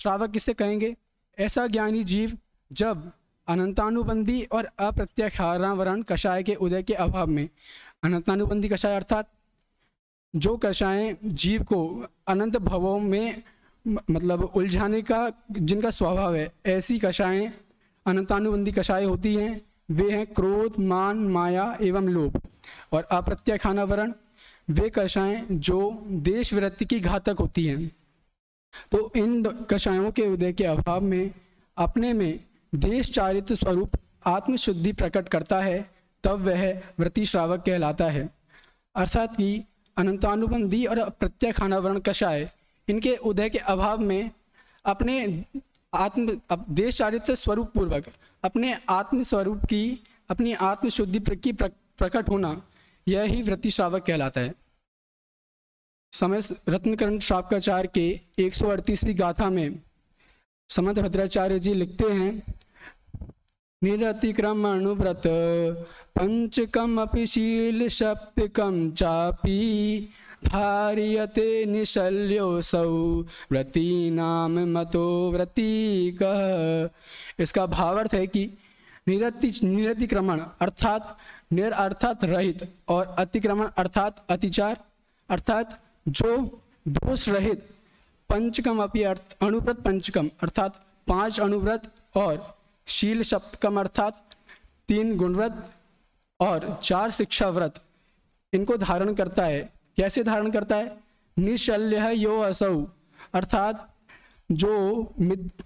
श्रावक किसे कहेंगे? ऐसा ज्ञानी जीव जब अनंतानुबंधी और अप्रत्याहारावरण कषाय के उदय के अभाव में, अनंतानुबंधी कषाय अर्थात जो कषाय जीव को अनंत भवों में मतलब उलझाने का जिनका स्वभाव है, ऐसी कषाएं अनंतानुबंधी कषाय होती हैं। वे हैं क्रोध, मान, माया एवं लोभ। और अप्रत्याखानावरण वे कषाएं जो देश वृत्ति की घातक होती हैं। तो इन कषायों के उदय के अभाव में अपने में देश चारित्र स्वरूप आत्मशुद्धि प्रकट करता है, तब वह वृत्ति श्रावक कहलाता है। अर्थात कि अनंतानुबंधी और प्रत्याखानावरण कषाय इनके उदय के अभाव में अपने देश चारित्र स्वरूप पूर्वक अपने आत्म स्वरूप की अपनी आत्मशुद्धि की प्रकट होना, यह ही वृत्ति श्रावक कहलाता है। समय रत्नकरण श्रावकाचार्य के 138वीं गाथा में समंत भद्राचार्य जी लिखते हैं, निरतिक्रम अनुव्रत पंचकम अपि शील सप्तकम चापी धार्यते निशल्योऽसौ व्रती नाम मतो व्रती कः। इसका भावार्थ है कि निरतिक्रमण अर्थात निर अर्थात रहित और अतिक्रमण अर्थात अतिचार अर्थात जो दोष रहित, पंचकम अपि अर्थ अनुव्रत पंचकम अर्थात 5 अनुव्रत और शील सप्तकम अर्थात 3 गुणव्रत और 4 शिक्षा व्रत इनको धारण करता है। कैसे धारण करता है? निशल्य यो असौ अर्थात जो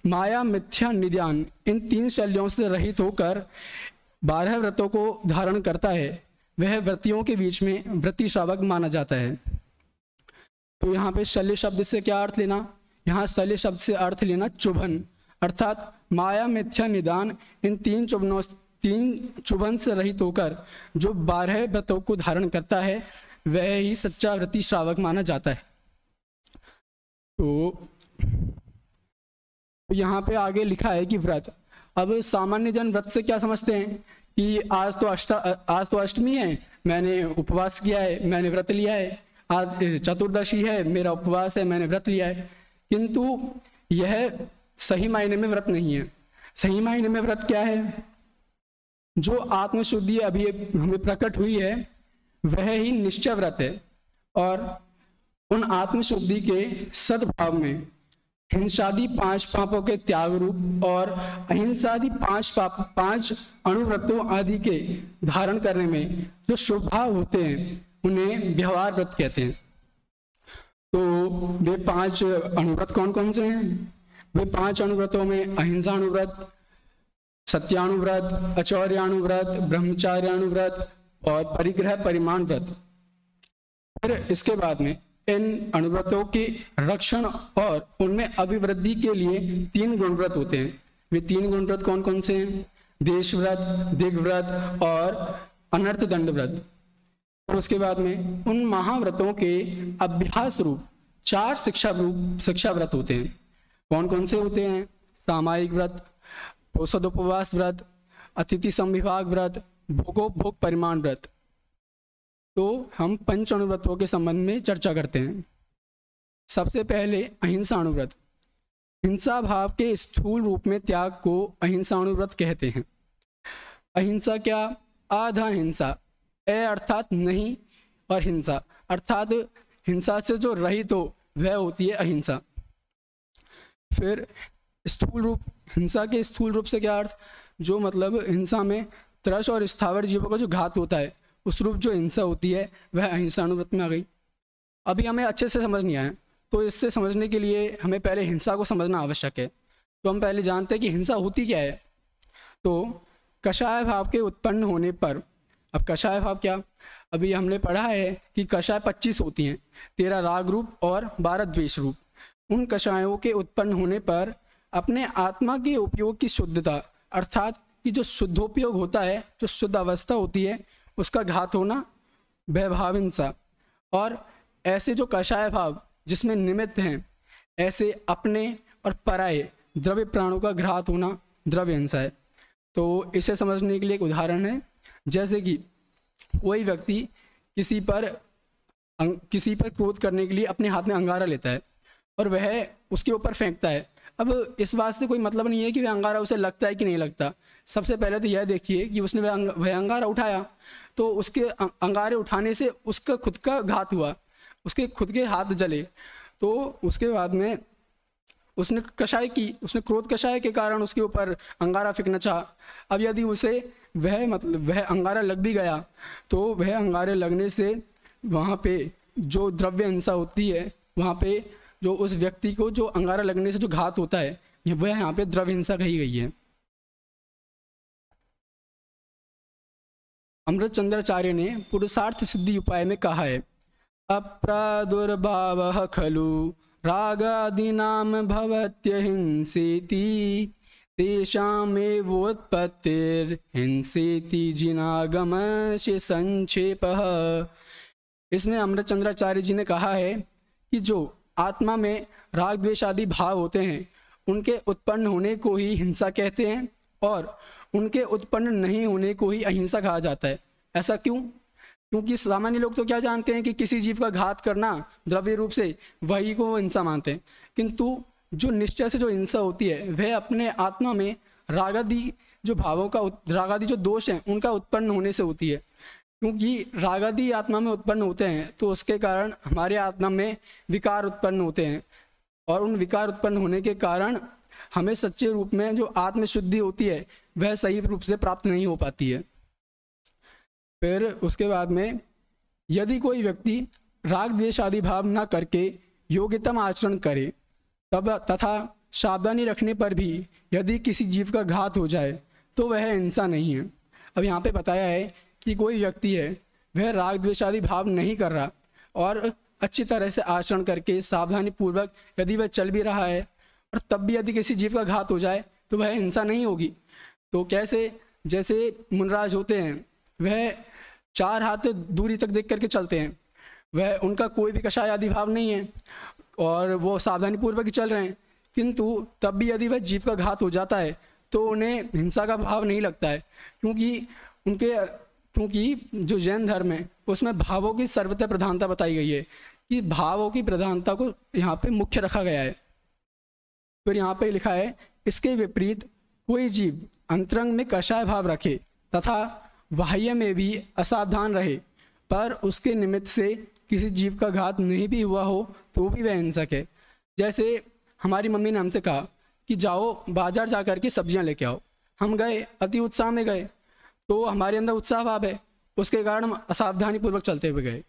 माया मिथ्या निध्यान इन 3 शल्यों से रहित होकर 12 व्रतों को धारण करता है, वह व्रतियों के बीच में वृत्ति श्रावक माना जाता है। तो यहाँ पे शल्य शब्द से क्या अर्थ लेना? यहाँ शल्य शब्द से अर्थ लेना चुभन अर्थात माया मिथ्या निदान इन 3 चुभन से रहित होकर जो 12 व्रतों को धारण करता है, वह ही सच्चा वृत्ति श्रावक माना जाता है। तो यहाँ पे आगे लिखा है कि व्रत, अब सामान्य जन व्रत से क्या समझते हैं कि आज तो अष्टमी है, मैंने उपवास किया है, मैंने व्रत लिया है, आज चतुर्दशी है, मेरा उपवास है, मैंने व्रत लिया है। किंतु यह सही मायने में व्रत नहीं है। सही मायने में व्रत क्या है? जो आत्मशुद्धि अभी हमें प्रकट हुई है, वह ही निश्चय व्रत है। और उन आत्मशुद्धि के सद्भाव में हिंसादि 5 पापों के त्याग रूप और अहिंसादि 5 अनुव्रतों आदि के धारण करने में जो शुभ भाव होते हैं, उन्हें व्यवहार व्रत कहते हैं। तो वे 5 अनुव्रत कौन कौन से हैं? वे 5 अनुव्रतों में अहिंसा अनुव्रत, सत्यानुव्रत, अचौर्यानुव्रत, ब्रह्मचार्यानुव्रत और परिग्रह परिमाण व्रत। फिर इसके बाद में इन अनुव्रतों के रक्षण और उनमें अभिवृद्धि के लिए 3 गुणव्रत होते हैं। वे 3 गुणव्रत कौन कौन से हैं? देशव्रत, दिग्व्रत और अनर्थ दंड व्रत। और उसके बाद में उन महाव्रतों के अभ्यास रूप 4 शिक्षा व्रत होते हैं। कौन कौन से होते हैं? सामायिक व्रत, सदुपवास व्रत, अतिथि संविभाग व्रत, भोगोपभोग परिमाण व्रत। तो हम 5 अनुव्रतों के संबंध में चर्चा करते हैं। सबसे पहले अहिंसा अनुव्रत। हिंसा भाव के स्थूल रूप में त्याग को अहिंसा अनुव्रत कहते हैं। अहिंसा क्या? अधन हिंसा, अर्थात नहीं और हिंसा अर्थात हिंसा से जो रहित हो, वह होती है अहिंसा। फिर स्थूल रूप, हिंसा के स्थूल रूप से क्या अर्थ? जो मतलब हिंसा में त्रस और स्थावर जीवों का जो घात होता है, उस रूप जो हिंसा होती है, वह अहिंसा अनुव्रत में आ गई। अभी हमें अच्छे से समझ नहीं आया, तो इससे समझने के लिए हमें पहले हिंसा को समझना आवश्यक है। तो हम पहले जानते हैं कि हिंसा होती क्या है। तो कषाय भाव के उत्पन्न होने पर, अब कषाय भाव क्या? अभी हमने पढ़ा है कि कषाय 25 होती हैं, 13 राग रूप और 12 द्वेष रूप। उन कषायों के उत्पन्न होने पर अपने आत्मा के उपयोग की शुद्धता अर्थात कि जो शुद्धोपयोग होता है, जो शुद्ध अवस्था होती है, उसका घात होना, वैभाव हिंसा। और ऐसे जो कषाय भाव जिसमें निमित्त हैं, ऐसे अपने और पराये द्रव्य प्राणों का घात होना द्रव्य हिंसा है। तो इसे समझने के लिए एक उदाहरण है, जैसे कि कोई व्यक्ति किसी पर क्रोध करने के लिए अपने हाथ में अंगारा लेता है और वह उसके ऊपर फेंकता है। अब इस बात से कोई मतलब नहीं है कि वह अंगारा उसे लगता है कि नहीं लगता। सबसे पहले तो यह देखिए कि उसने वह अंगारा उठाया, तो उसके अंगारे उठाने से उसका खुद का घात हुआ, उसके खुद के हाथ जले। तो उसके बाद में उसने कषाय की, उसने क्रोध कषाय के कारण उसके ऊपर अंगारा फेंकना चाहा। अब यदि उसे वह अंगारा लग भी गया, तो वह अंगारे लगने से वहाँ पे जो द्रव्य हिंसा होती है, वहाँ पे जो उस व्यक्ति को जो अंगारा लगने से जो घात होता है, वह यहाँ पे द्रव्य हिंसा कही गई है। अमृतचंद्राचार्य ने पुरुषार्थ सिद्धि उपाय में कहा है, अप्रादुर्भावः खलु रागादीनां भवत्यहिंसेति तेषामेवोत्पत्तिर्हिंसेति जिनागमस्य संक्षेपः। इसमें अमृतचंद्राचार्य जी ने कहा है कि जो आत्मा में राग द्वेष आदि भाव होते हैं, उनके उत्पन्न होने को ही हिंसा कहते हैं, और उनके उत्पन्न नहीं होने को ही अहिंसा कहा जाता है। ऐसा क्यों? क्योंकि सामान्य लोग तो क्या जानते हैं कि किसी जीव का घात करना द्रव्य रूप से, वही को हिंसा मानते हैं। किंतु जो निश्चय से जो हिंसा होती है, वह अपने आत्मा में रागादि जो भावों का, रागादि जो दोष हैं, उनका उत्पन्न होने से होती है। क्योंकि रागादि आत्मा में उत्पन्न होते हैं, तो उसके कारण हमारे आत्मा में विकार उत्पन्न होते हैं, और उन विकार उत्पन्न होने के कारण हमें सच्चे रूप में जो आत्म शुद्धि होती है, वह सही रूप से प्राप्त नहीं हो पाती है। फिर उसके बाद में यदि कोई व्यक्ति राग द्वेष आदि भाव न करके योग्यतम आचरण करे, तब तथा सावधानी रखने पर भी यदि किसी जीव का घात हो जाए, तो वह हिंसा नहीं है। अब यहाँ पे बताया है कि कोई व्यक्ति है, वह राग द्वेष आदि भाव नहीं कर रहा, और अच्छी तरह से आचरण करके सावधानी पूर्वक यदि वह चल भी रहा है, और तब भी यदि किसी जीव का घात हो जाए, तो वह हिंसा नहीं होगी। तो कैसे? जैसे मुनराज होते हैं, वह 4 हाथ दूरी तक देख करके चलते हैं, वह उनका कोई भी कषाय आदि भाव नहीं है, और वो सावधानी पूर्वक ही चल रहे हैं। किंतु तब भी यदि वह जीव का घात हो जाता है, तो उन्हें हिंसा का भाव नहीं लगता है, क्योंकि जो जैन धर्म है, उसमें भावों की सर्वथा प्रधानता बताई गई है, कि भावों की प्रधानता को यहाँ पे मुख्य रखा गया है। फिर यहाँ पे लिखा है, इसके विपरीत कोई जीव अंतरंग में कषाय भाव रखे तथा बाह्य में भी असावधान रहे, पर उसके निमित्त से किसी जीव का घात नहीं भी हुआ हो, तो भी वह हिंसक है। जैसे हमारी मम्मी ने हमसे कहा कि जाओ बाजार जा कर के सब्जियां लेके आओ, हम गए, अति उत्साह में गए, तो हमारे अंदर उत्साह भाव है, उसके कारण हम असावधानी पूर्वक चलते हुए गए।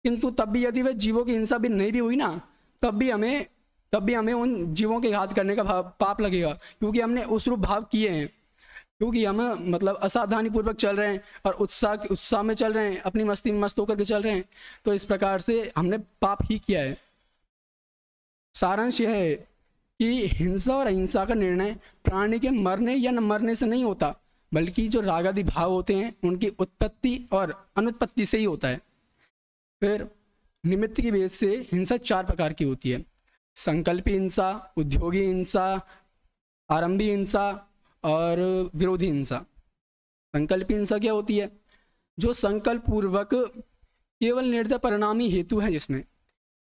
किंतु तब भी यदि वह जीवों की हिंसा भी नहीं भी हुई ना, तब भी हमें उन जीवों के घात करने का पाप लगेगा, क्योंकि हमने उस रूप भाव किए हैं, क्योंकि हम मतलब असावधानी पूर्वक चल रहे हैं और उत्साह में चल रहे हैं, अपनी मस्ती में मस्त होकर के चल रहे हैं, तो इस प्रकार से हमने पाप ही किया है। सारांश यह है कि हिंसा और अहिंसा का निर्णय प्राणी के मरने या न मरने से नहीं होता, बल्कि जो रागादि भाव होते हैं, उनकी उत्पत्ति और अनुत्पत्ति से ही होता है। फिर निमित्त की भेद से हिंसा 4 प्रकार की होती है: संकल्पी हिंसा, उद्योगी हिंसा, आरंभी हिंसा और विरोधी हिंसा। संकल्प हिंसा क्या होती है? जो संकल्प पूर्वक केवल निर्दय परिणामी हेतु है, जिसमें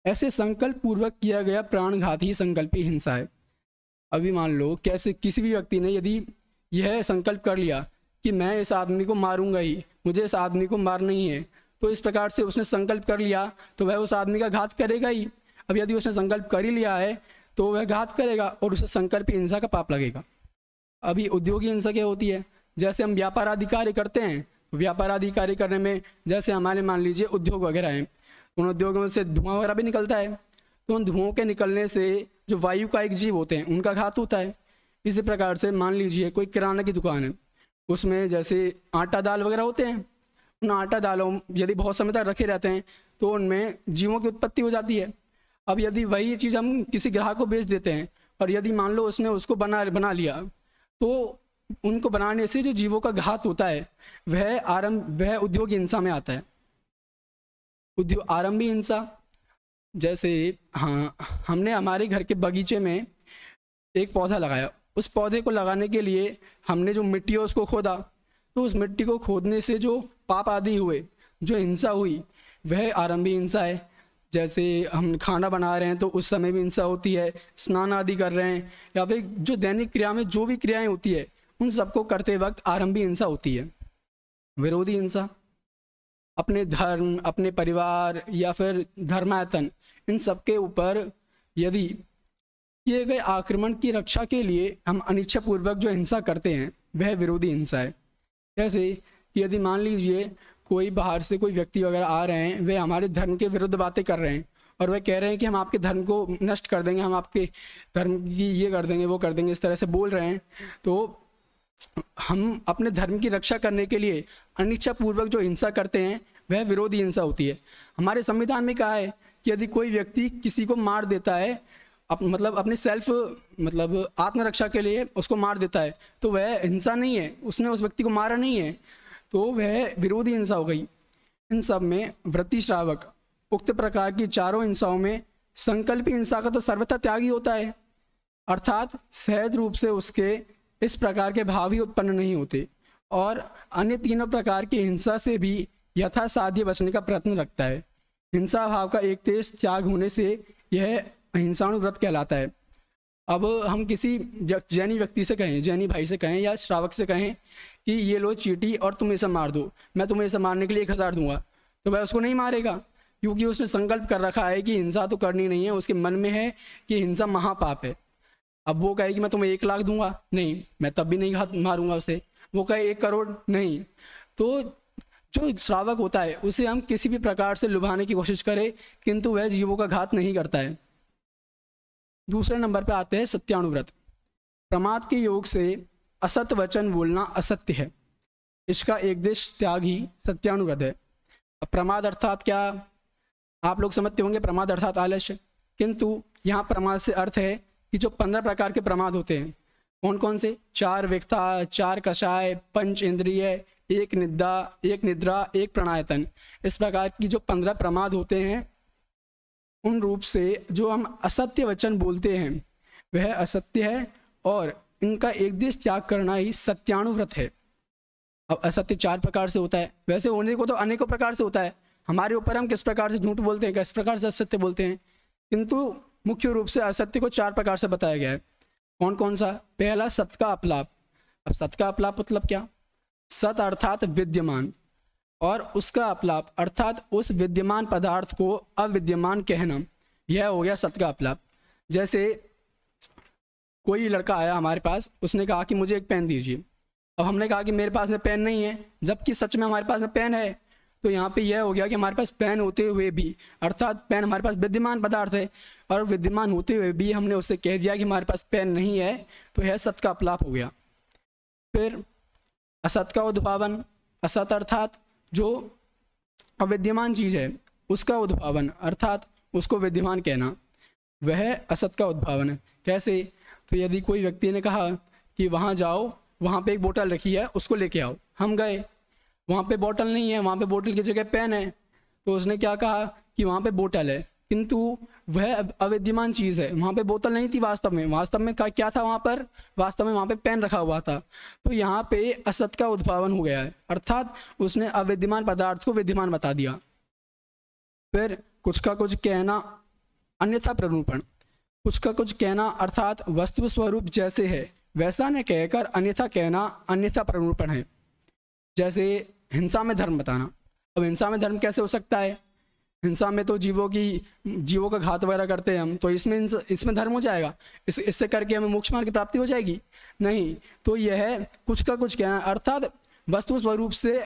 ऐसे संकल्प पूर्वक किया गया प्राणघात ही संकल्पी हिंसा है। अभी मान लो कैसे किसी भी व्यक्ति ने यदि यह संकल्प कर लिया कि मैं इस आदमी को मारूंगा ही, मुझे इस आदमी को मारना ही है, तो इस प्रकार से उसने संकल्प कर लिया, तो वह उस आदमी का घात करेगा ही। अब यदि उसने संकल्प कर ही लिया है, तो वह घात करेगा और उसे संकल्प हिंसा का पाप लगेगा। अभी उद्योगी हिंसा क्या होती है? जैसे हम व्यापार आदि कार्य करते हैं, व्यापार आदि कार्य करने में जैसे हमारे मान लीजिए उद्योग वगैरह हैं, उन उद्योगों से धुआं वगैरह भी निकलता है, तो उन धुओं के निकलने से जो वायु का एक जीव होते हैं, उनका घात होता है। इसी प्रकार से मान लीजिए कोई किराना की दुकान है, उसमें जैसे आटा दाल वगैरह होते हैं, उन आटा दालों यदि बहुत समय तक रखे रहते हैं, तो उनमें जीवों की उत्पत्ति हो जाती है। अब यदि वही चीज़ हम किसी ग्राहक को बेच देते हैं, और यदि मान लो उसने उसको बना लिया, तो उनको बनाने से जो जीवों का घात होता है, वह उद्योगी हिंसा में आता है। आरंभी हिंसा, जैसे हमने हमारे घर के बगीचे में एक पौधा लगाया, उस पौधे को लगाने के लिए हमने जो मिट्टी है उसको खोदा, तो उस मिट्टी को खोदने से जो पाप आदि हुए, जो हिंसा हुई, वह आरंभी हिंसा है। जैसे हम खाना बना रहे हैं तो उस समय भी हिंसा होती है, स्नान आदि कर रहे हैं, या फिर जो दैनिक क्रिया में जो भी क्रियाएं होती है उन सबको करते वक्त आरंभी हिंसा होती है। विरोधी हिंसा अपने धर्म, अपने परिवार या फिर धर्मायतन, इन सबके ऊपर यदि किए गए आक्रमण की रक्षा के लिए हम अनिच्छापूर्वक जो हिंसा करते हैं वह विरोधी हिंसा है। जैसे कि यदि मान लीजिए कोई बाहर से कोई व्यक्ति वगैरह आ रहे हैं, वे हमारे धर्म के विरुद्ध बातें कर रहे हैं और वे कह रहे हैं कि हम आपके धर्म को नष्ट कर देंगे, हम आपके धर्म की ये कर देंगे, वो कर देंगे, इस तरह से बोल रहे हैं, तो हम अपने धर्म की रक्षा करने के लिए अनिच्छापूर्वक जो हिंसा करते हैं वह विरोधी हिंसा होती है। हमारे संविधान में कहा है कि यदि कोई व्यक्ति किसी को मार देता है, मतलब अपने सेल्फ मतलब आत्मरक्षा के लिए उसको मार देता है, तो वह हिंसा नहीं है, उसने उस व्यक्ति को मारा नहीं है, तो वह विरोधी हिंसा हो गई। इन सब में वृत्ति श्रावक उक्त प्रकार की चारों हिंसाओं में संकल्पी हिंसा का तो सर्वथा त्यागी होता है, अर्थात सहज रूप से उसके इस प्रकार के भाव ही उत्पन्न नहीं होते और अन्य तीनों प्रकार की हिंसा से भी यथासाध्य बचने का प्रयत्न रखता है। हिंसा भाव का एक तेज त्याग होने से यह अहिंसानुव्रत कहलाता है। अब हम किसी जैनी व्यक्ति से कहें, जैनी भाई से कहें या श्रावक से कहें कि ये लो चीटी और तुम इसे मार दो, मैं तुम्हें इसे मारने के लिए 1000 दूंगा, तो वह उसको नहीं मारेगा, क्योंकि उसने संकल्प कर रखा है कि हिंसा तो करनी नहीं है, उसके मन में है कि हिंसा महापाप है। अब वो कहे कि मैं तुम्हें 1 लाख दूंगा, नहीं, मैं तब भी नहीं मारूंगा उसे। वो कहे 1 करोड़, नहीं। तो जो श्रावक होता है उसे हम किसी भी प्रकार से लुभाने की कोशिश करें, किंतु वह जीवों का घात नहीं करता है। दूसरे नंबर पे आते हैं सत्यानुव्रत। प्रमाद के योग से असत्य वचन बोलना असत्य है, इसका एक देश त्याग ही सत्यानुव्रत है। अब प्रमाद अर्थात क्या, आप लोग समझते होंगे, प्रमाद अर्थात आलस्य, किंतु यहाँ प्रमाद से अर्थ है कि जो 15 प्रकार के प्रमाद होते हैं, कौन कौन से, 4 विकथा, 4 कषाय, 5 इंद्रिय, 1 निद्रा, 1 प्राणायतन, इस प्रकार की जो 15 प्रमाद होते हैं, उन रूप से जो हम असत्य वचन बोलते हैं वह असत्य है और इनका एक देश त्याग करना ही सत्यानुव्रत है। अब असत्य 4 प्रकार से होता है, वैसे होने को तो अनेकों प्रकार से होता है, हमारे ऊपर हम किस प्रकार से झूठ बोलते हैं, किस प्रकार से असत्य बोलते हैं, किंतु मुख्य रूप से असत्य को 4 प्रकार से बताया गया है। कौन कौन सा, पहला सत का अपलाप। अब सत का अपलाप मतलब क्या, सत अर्थात विद्यमान और उसका अपलाप अर्थात उस विद्यमान पदार्थ को अविद्यमान कहना, यह हो गया सत का अपलाप। जैसे कोई लड़का आया हमारे पास, उसने कहा कि मुझे एक पेन दीजिए, अब हमने कहा कि मेरे पास में पेन नहीं है, जबकि सच में हमारे पास में पेन है। तो यहाँ पे यह हो गया कि हमारे पास पेन होते हुए भी, अर्थात पेन हमारे पास विद्यमान पदार्थ है और विद्यमान होते हुए भी हमने उससे कह दिया कि हमारे पास पेन नहीं है, तो यह सत का अपलाप हो गया। फिर असत का उद्भावन, असत अर्थात जो अविद्यमान चीज़ है उसका उद्भावन अर्थात उसको विद्यमान कहना, वह असत का उद्भावन है। कैसे, तो यदि कोई व्यक्ति ने कहा कि वहाँ जाओ, वहाँ पे एक बोतल रखी है, उसको लेके आओ, हम गए, वहाँ पे बोतल नहीं है, वहाँ पे बोतल की जगह पेन है, तो उसने क्या कहा कि वहाँ पे बोतल है, किंतु वह अविद्यमान चीज़ है, वहाँ पे बोतल नहीं थी वास्तव में। वास्तव में क्या था वहाँ पर, वास्तव में वहाँ पे पेन रखा हुआ था। तो यहाँ पे असत का उद्भावन हो गया है, अर्थात उसने अविद्यमान पदार्थ को विद्यमान बता दिया। फिर कुछ का कुछ कहना अन्यथा प्ररूपण, कुछ का कुछ कहना अर्थात वस्तु स्वरूप जैसे है वैसा न कहकर अन्यथा कहना अन्यथा प्ररूपण है। जैसे हिंसा में धर्म बताना। अब हिंसा में धर्म कैसे हो सकता है, हिंसा में तो जीवों का घात वगैरह करते हैं हम, तो इसमें धर्म हो जाएगा, इससे करके हमें मोक्ष मार्ग की प्राप्ति हो जाएगी, नहीं। तो यह कुछ का कुछ कहना अर्थात वस्तु स्वरूप से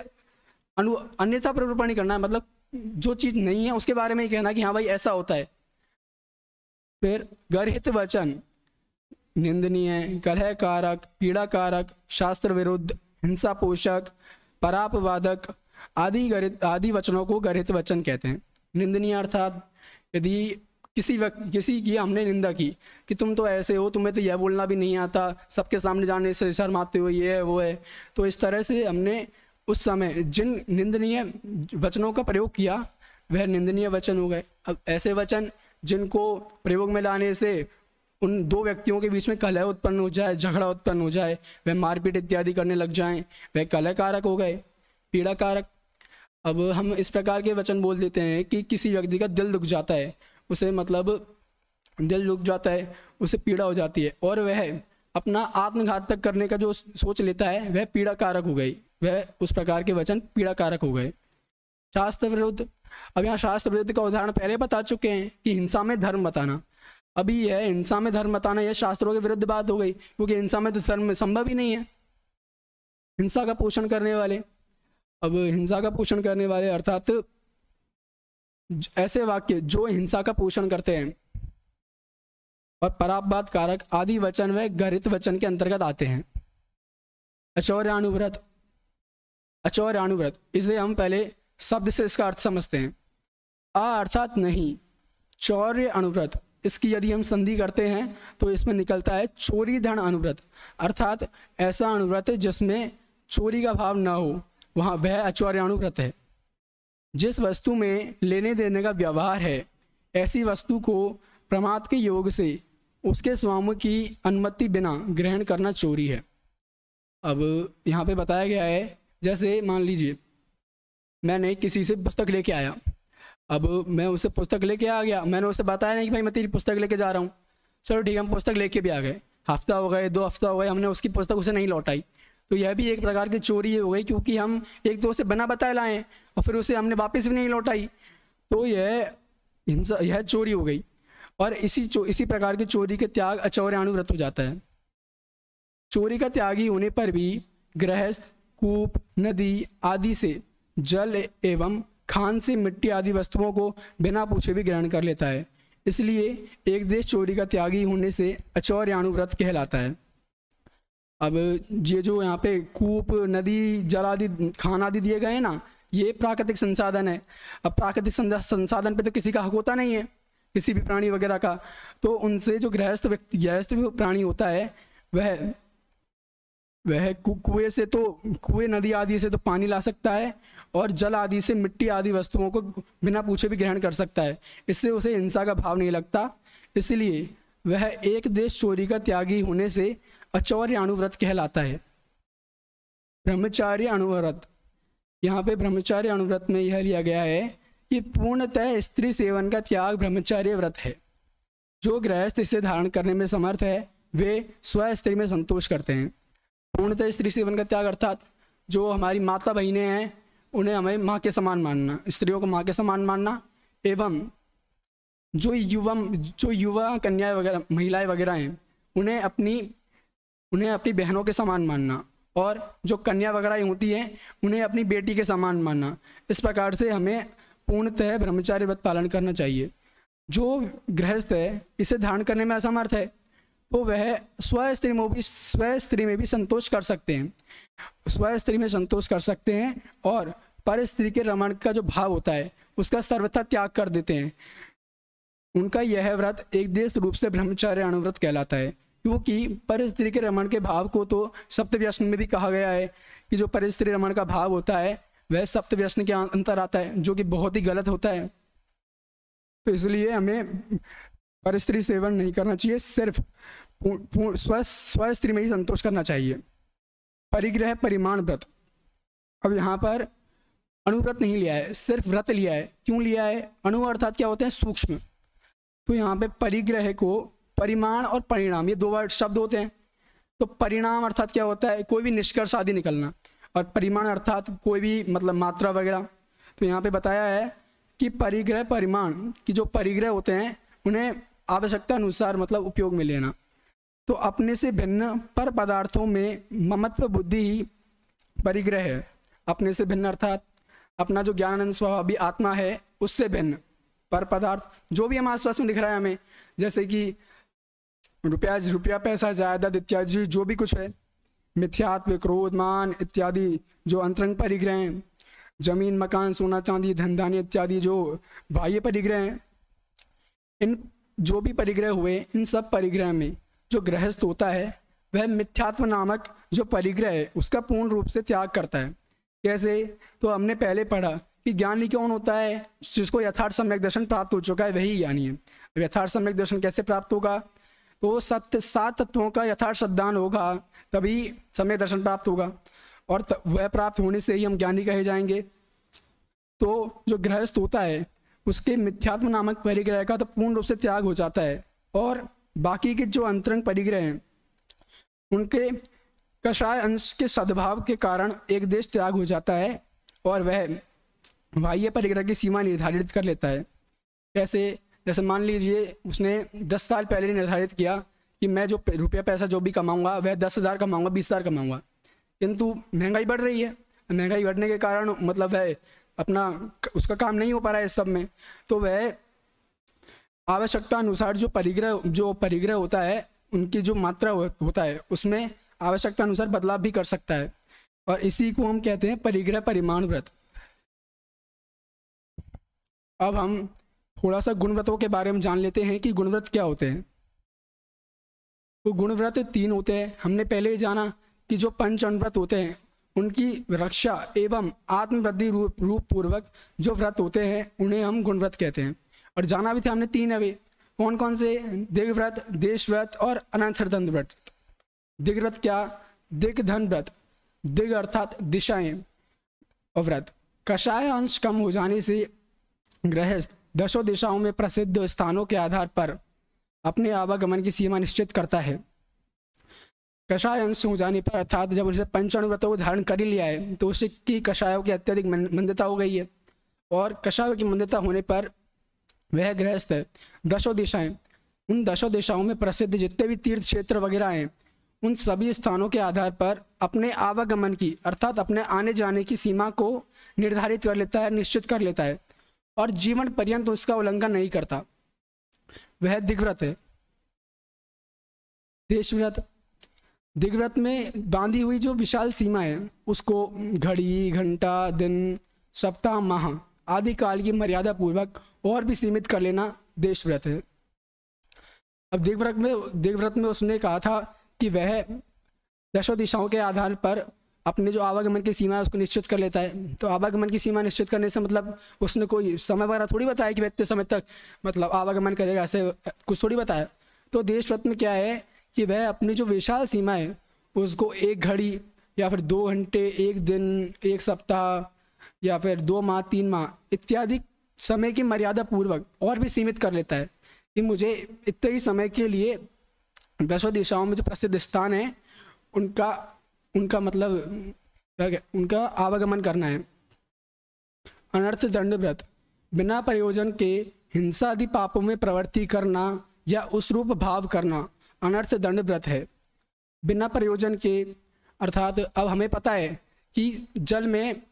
अन्यथा प्ररूपण ही करना है, मतलब जो चीज़ नहीं है उसके बारे में ही कहना कि हाँ भाई ऐसा होता है। फिर गर्हित वचन निंदनीय, कलह कारक, पीड़ा कारक, शास्त्र विरुद्ध, हिंसा पोषक, परापवादक आदि वचनों को गर्हित वचन कहते हैं। निंदनीय अर्थात यदि किसी की हमने निंदा की कि तुम तो ऐसे हो, तुम्हें तो यह बोलना भी नहीं आता, सबके सामने जाने से शर्माते हो, ये है वो है, तो इस तरह से हमने उस समय जिन निंदनीय वचनों का प्रयोग किया वह निंदनीय वचन हो गए। अब ऐसे वचन जिनको प्रयोग में लाने से उन 2 व्यक्तियों के बीच में कलह उत्पन्न हो जाए, झगड़ा उत्पन्न हो जाए, वह मारपीट इत्यादि करने लग जाएं, वह कलह कारक हो गए। पीड़ा कारक, अब हम इस प्रकार के वचन बोल देते हैं कि किसी व्यक्ति का दिल दुख जाता है, उसे मतलब दिल दुख जाता है, उसे पीड़ा हो जाती है और वह अपना आत्मघात तक करने का जो सोच लेता है वह पीड़ा कारक हो गई, वह उस प्रकार के वचन पीड़ा कारक हो गए। शास्त्र विरुद्ध, अब यहाँ शास्त्र विरुद्ध का उदाहरण पहले बता चुके हैं कि हिंसा में धर्म बताना। अभी यह हिंसा में धर्म बताना यह शास्त्रों के विरुद्ध बात हो गई, क्योंकि हिंसा में तो धर्म संभव ही नहीं है। हिंसा का पोषण करने वाले, अब हिंसा का पोषण करने वाले अर्थात ऐसे वाक्य जो हिंसा का पोषण करते हैं और परापवाद कारक आदि वचन व गरित वचन के अंतर्गत आते हैं। अचौर्यानुव्रत, अचौर्यानुव्रत, इसे हम पहले शब्द से इसका अर्थ समझते हैं। अर्थात नहीं, चौर्य अनुव्रत, इसकी यदि हम संधि करते हैं तो इसमें निकलता है चोरी धन अनुव्रत, अर्थात ऐसा अनुव्रत जिसमें चोरी का भाव ना हो, वहाँ वह अचौर्यानुव्रत है। जिस वस्तु में लेने देने का व्यवहार है, ऐसी वस्तु को प्रमाद के योग से उसके स्वामी की अनुमति बिना ग्रहण करना चोरी है। अब यहाँ पे बताया गया है, जैसे मान लीजिए मैंने किसी से पुस्तक लेके आया, अब मैं उसे पुस्तक लेके आ गया, मैंने उसे बताया नहीं कि भाई मैं तेरी पुस्तक लेके जा रहा हूँ, चलो ठीक है हम पुस्तक लेके भी आ गए, हफ्ता हो गए 2 हफ्ता हो गए, हमने उसकी पुस्तक उसे नहीं लौटाई, तो यह भी एक प्रकार की चोरी हो गई, क्योंकि हम एक तो उसे बिना बताए लाए और फिर उसे हमने वापस भी नहीं लौटाई, तो यह हिंसा, यह चोरी हो गई। और इसी प्रकार की चोरी के त्याग अचौर्यानुव्रत हो जाता है। चोरी का त्यागी होने पर भी गृहस्थ कूप, नदी आदि से जल एवं खान से मिट्टी आदि वस्तुओं को बिना पूछे भी ग्रहण कर लेता है, इसलिए एक देश चोरी का त्यागी होने से अचौर्यानुव्रत कहलाता है। अब ये जो यहाँ पे कूप, नदी, जल आदि, खान आदि दिए गए हैं ना, ये प्राकृतिक संसाधन है। अब प्राकृतिक संसाधन पे तो किसी का हक होता नहीं है, किसी भी प्राणी वगैरह का, तो उनसे जो गृहस्थ प्राणी होता है वह कुएं से, तो कुएं नदी आदि से तो पानी ला सकता है और जल आदि से मिट्टी आदि वस्तुओं को बिना पूछे भी ग्रहण कर सकता है, इससे उसे हिंसा का भाव नहीं लगता, इसलिए वह एक देश चोरी का त्यागी होने से अचौर्यानुव्रत कहलाता है। ब्रह्मचार्य अनुव्रत, यहाँ पे ब्रह्मचार्य अनुव्रत में यह लिया गया है कि पूर्णतः स्त्री सेवन का त्याग ब्रह्मचार्य व्रत है। जो गृहस्थ इसे धारण करने में समर्थ है वे स्व स्त्री में संतोष करते हैं। पूर्णतः स्त्री सेवन का त्याग अर्थात जो हमारी माता बहनें हैं उन्हें हमें माँ के समान मानना, स्त्रियों को माँ के समान मानना, एवं जो युवा कन्याएं वगैरह, महिलाएं वगैरह हैं उन्हें अपनी बहनों के समान मानना, और जो कन्या वगैरह होती हैं उन्हें अपनी बेटी के समान मानना। इस प्रकार से हमें पूर्णतः ब्रह्मचार्य व्रत पालन करना चाहिए। जो गृहस्थ है इसे धारण करने में असमर्थ है तो वह स्व स्त्री में भी संतोष कर सकते हैं, स्व स्त्री में संतोष कर सकते हैं और पर स्त्री के रमण का जो भाव होता है उसका सर्वथा त्याग कर देते हैं। उनका यह व्रत एक देश रूप से ब्रह्मचार्य अनुव्रत कहलाता है, क्योंकि पर स्त्री के रमण के भाव को तो सप्तव्यसन में भी कहा गया है कि जो पर स्त्री रमण का भाव होता है वह सप्तव्यसन के अंतर आता है, जो कि बहुत ही गलत होता है। तो इसलिए हमें पर स्त्री सेवन नहीं करना चाहिए, सिर्फ स्व स्त्री में ही संतोष करना चाहिए। परिग्रह परिमाण व्रत, अब यहाँ पर अनुव्रत नहीं लिया है, सिर्फ व्रत लिया है। क्यों लिया है? अणु अर्थात क्या होते हैं? सूक्ष्म। तो यहाँ पे परिग्रह को परिमाण और परिणाम, ये 2 शब्द होते हैं। तो परिणाम अर्थात क्या होता है? कोई भी निष्कर्ष आदि निकलना, और परिमाण अर्थात कोई भी मतलब मात्रा वगैरह। तो यहाँ पे बताया है कि परिग्रह परिमाण की जो परिग्रह होते हैं उन्हें आवश्यकता अनुसार मतलब उपयोग में लेना। तो अपने से भिन्न पर पदार्थों में ममत्व बुद्धि ही परिग्रह है। अपने से भिन्न अर्थात अपना जो ज्ञानानंद स्वभावी आत्मा है उससे भिन्न पर पदार्थ जो भी हमारे आसपास में दिख रहा है हमें, जैसे कि रुपया पैसा जायदाद इत्यादि जो भी कुछ है, मिथ्यात्व क्रोध मान इत्यादि जो अंतरंग परिग्रह हैं, जमीन मकान सोना चांदी धन धान्य इत्यादि जो बाह्य परिग्रह हैं, इन जो भी परिग्रह हुए इन सब परिग्रह में जो गृहस्थ होता है वह मिथ्यात्व नामक जो परिग्रह है उसका पूर्ण रूप से त्याग करता है। कैसे? तो हमने पहले पढ़ा कि ज्ञानी कौन होता है? जिसको यथार्थ सम्यक दर्शन प्राप्त हो चुका है वही ज्ञानी है। यथार्थ सम्यक दर्शन कैसे प्राप्त होगा? तो 7 तत्वों का यथार्थ श्रद्धान होगा तभी सम्यक दर्शन प्राप्त होगा, और वह प्राप्त होने से ही हम ज्ञानी कहे जाएंगे। तो जो गृहस्थ होता है उसके मिथ्यात्व नामक परिग्रह का तो पूर्ण रूप से त्याग हो जाता है, और बाकी के जो अंतरंग परिग्रह हैं उनके कषाय अंश के सद्भाव के कारण एक देश त्याग हो जाता है और वह बाह्य परिग्रह की सीमा निर्धारित कर लेता है। जैसे मान लीजिए उसने 10 साल पहले निर्धारित किया कि मैं जो रुपया पैसा जो भी कमाऊंगा वह 10,000 कमाऊंगा, 20,000 कमाऊंगा, किंतु महंगाई बढ़ रही है। महंगाई बढ़ने के कारण मतलब है अपना उसका काम नहीं हो पा रहा है इस सब में, तो वह आवश्यकता अनुसार जो परिग्रह होता है उनकी जो मात्रा होता है उसमें आवश्यकता अनुसार बदलाव भी कर सकता है, और इसी को हम कहते हैं परिग्रह परिमाण व्रत। अब हम थोड़ा सा गुणव्रतों के बारे में जान लेते हैं कि गुणव्रत क्या होते हैं। तो गुणव्रत 3 होते हैं। हमने पहले ही जाना कि जो पंच अणुव्रत होते हैं उनकी रक्षा एवं आत्मवृद्धि रूप पूर्वक जो व्रत होते हैं उन्हें हम गुणव्रत कहते हैं। और जाना भी थे हमने 3 अभी, कौन कौन से? दिग्व्रत, देशव्रत और अनर्थदंड व्रत। दिग्व्रत क्या? दिग्धन व्रत, दिग अर्थात दिशाएं और व्रत। कषाय अंश कम हो जाने से गृहस्थ 10 दिशाओं में प्रसिद्ध स्थानों के आधार पर अपने आवागमन की सीमा निश्चित करता है। कषाय अंश हो जाने पर अर्थात जब उसे पंचाणुव्रतों को धारण कर ही लिया है तो उसकी कषायों की अत्यधिक मंदता हो गई है, और कषायों की मंदता होने पर वह गृहस्थ 10 दिशाएं, उन 10 दिशाओं में प्रसिद्ध जितने भी तीर्थ क्षेत्र वगैरह हैं उन सभी स्थानों के आधार पर अपने आवागमन की अर्थात अपने आने जाने की सीमा को निर्धारित कर लेता है, निश्चित कर लेता है, और जीवन पर्यंत उसका उल्लंघन नहीं करता। वह दिग्व्रत है। देशव्रत, दिग्व्रत में बांधी हुई जो विशाल सीमा है उसको घड़ी, घंटा, दिन, सप्ताह, माह आदि काल की मर्यादा पूर्वक और भी सीमित कर लेना देशव्रत है। अब दिग्व्रत में उसने कहा था कि वह 10 दिशाओं के आधार पर अपने जो आवागमन की सीमा है उसको निश्चित कर लेता है। तो आवागमन की सीमा निश्चित करने से मतलब उसने कोई समय वगैरह थोड़ी बताया कि वह इतने समय तक मतलब आवागमन करेगा, ऐसे कुछ थोड़ी बताया। तो देशव्रत में क्या है कि वह अपनी जो विशाल सीमा है उसको 1 घड़ी या फिर 2 घंटे, 1 दिन, 1 सप्ताह या फिर 2 माह, 3 माह इत्यादि समय की मर्यादा पूर्वक और भी सीमित कर लेता है कि मुझे इतने ही समय के लिए 10 दिशाओं में जो प्रसिद्ध स्थान है उनका मतलब उनका आवागमन करना है। अनर्थ दंड व्रत, बिना प्रयोजन के हिंसा आदि पापों में प्रवृत्ति करना या उस रूप भाव करना अनर्थ दंड व्रत है। बिना प्रयोजन के अर्थात अब हमें पता है कि जल में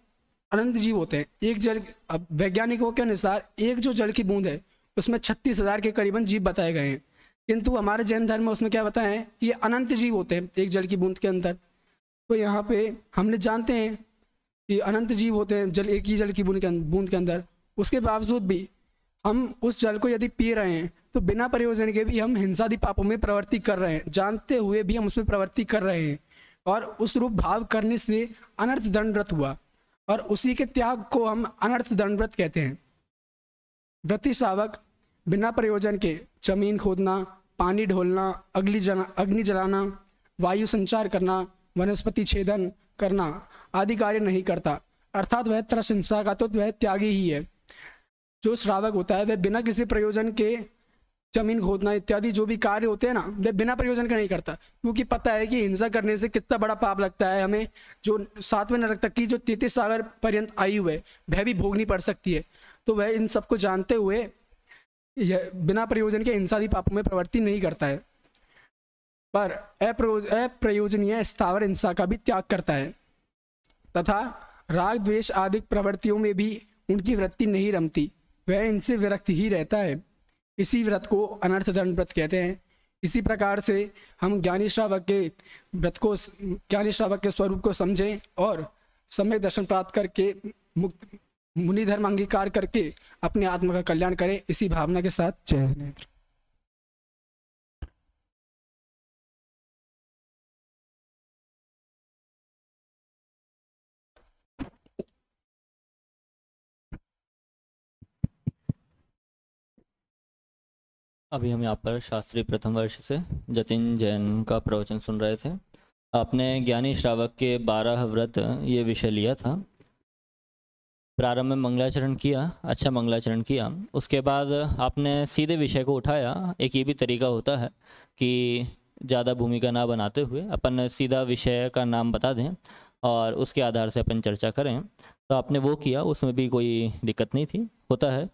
अनंत जीव होते हैं। एक जल, अब वैज्ञानिकों के अनुसार एक जो जल की बूंद है उसमें 36,000 के करीबन जीव बताए गए हैं, किंतु हमारे जैन धर्म में उसमें क्या बताया है कि अनंत जीव होते हैं एक जल की बूंद के अंदर। तो यहाँ पे हमने जानते हैं कि अनंत जीव होते हैं एक ही जल की बूंद के अंदर, उसके बावजूद भी हम उस जल को यदि पी रहे हैं तो बिना प्रयोजन के भी हम हिंसादि पापों में प्रवृत्ति कर रहे हैं, जानते हुए भी हम उसमें प्रवृत्ति कर रहे हैं, और उस रूप भाव करने से अनर्थ दंड व्रत हुआ, और उसी के त्याग को हम अनर्थ दंड व्रत कहते हैं। व्रती शावक बिना प्रयोजन के जमीन खोदना, पानी ढोलना, अग्नि जलाना, वायु संचार करना, वनस्पति छेदन करना आदि कार्य नहीं करता, अर्थात वह त्रस हिंसा का तो वह त्यागी ही है। जो श्रावक होता है वह बिना किसी प्रयोजन के जमीन खोदना इत्यादि जो भी कार्य होते हैं ना वह बिना प्रयोजन का नहीं करता, क्योंकि पता है कि हिंसा करने से कितना बड़ा पाप लगता है हमें, जो 7वें नरक तक की जो 33 सागर पर्यंत आयु है वह भी भोगनी पड़ सकती है। तो वह इन सबको जानते हुए बिना प्रयोजन के हिंसादि पापों में प्रवृत्ति नहीं करता है, पर अप्रयोजनीय स्थावर हिंसा का भी त्याग करता है, तथा राग द्वेष आदि प्रवृत्तियों में भी उनकी वृत्ति नहीं रमती, वह इनसे विरक्त ही रहता है। इसी व्रत को अनर्थ दंड व्रत कहते हैं। इसी प्रकार से हम ज्ञानी श्रावक के स्वरूप को समझें और सम्यक दर्शन प्राप्त करके मुनि धर्म अंगीकार करके अपने आत्मा का कल्याण करें, इसी भावना के साथ जय जिनेंद्र। अभी हम यहाँ पर शास्त्री प्रथम वर्ष से जतिन जैन का प्रवचन सुन रहे थे। आपने ज्ञानी श्रावक के 12 व्रत ये विषय लिया था। प्रारंभ में मंगलाचरण किया, अच्छा मंगलाचरण किया, उसके बाद आपने सीधे विषय को उठाया। एक ये भी तरीका होता है कि ज़्यादा भूमिका ना बनाते हुए अपन सीधा विषय का नाम बता दें और उसके आधार से अपन चर्चा करें। तो आपने वो किया, उसमें भी कोई दिक्कत नहीं थी, होता है,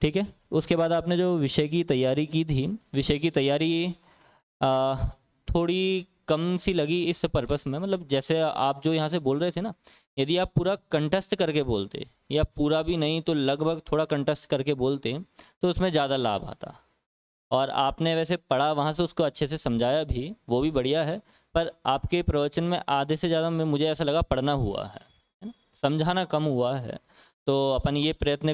ठीक है। उसके बाद आपने जो विषय की तैयारी की थी, विषय की तैयारी आ, थोड़ी कम सी लगी इस पर्पस में, मतलब जैसे आप जो यहाँ से बोल रहे थे ना, यदि आप पूरा कंठस्थ करके बोलते या पूरा भी नहीं तो लगभग थोड़ा कंठस्थ करके बोलते तो उसमें ज़्यादा लाभ आता। और आपने वैसे पढ़ा वहाँ से, उसको अच्छे से समझाया भी, वो भी बढ़िया है। पर आपके प्रवचन में आधे से ज़्यादा में मुझे ऐसा लगा पढ़ना हुआ है ना, समझाना कम हुआ है। तो अपन ये प्रयत्न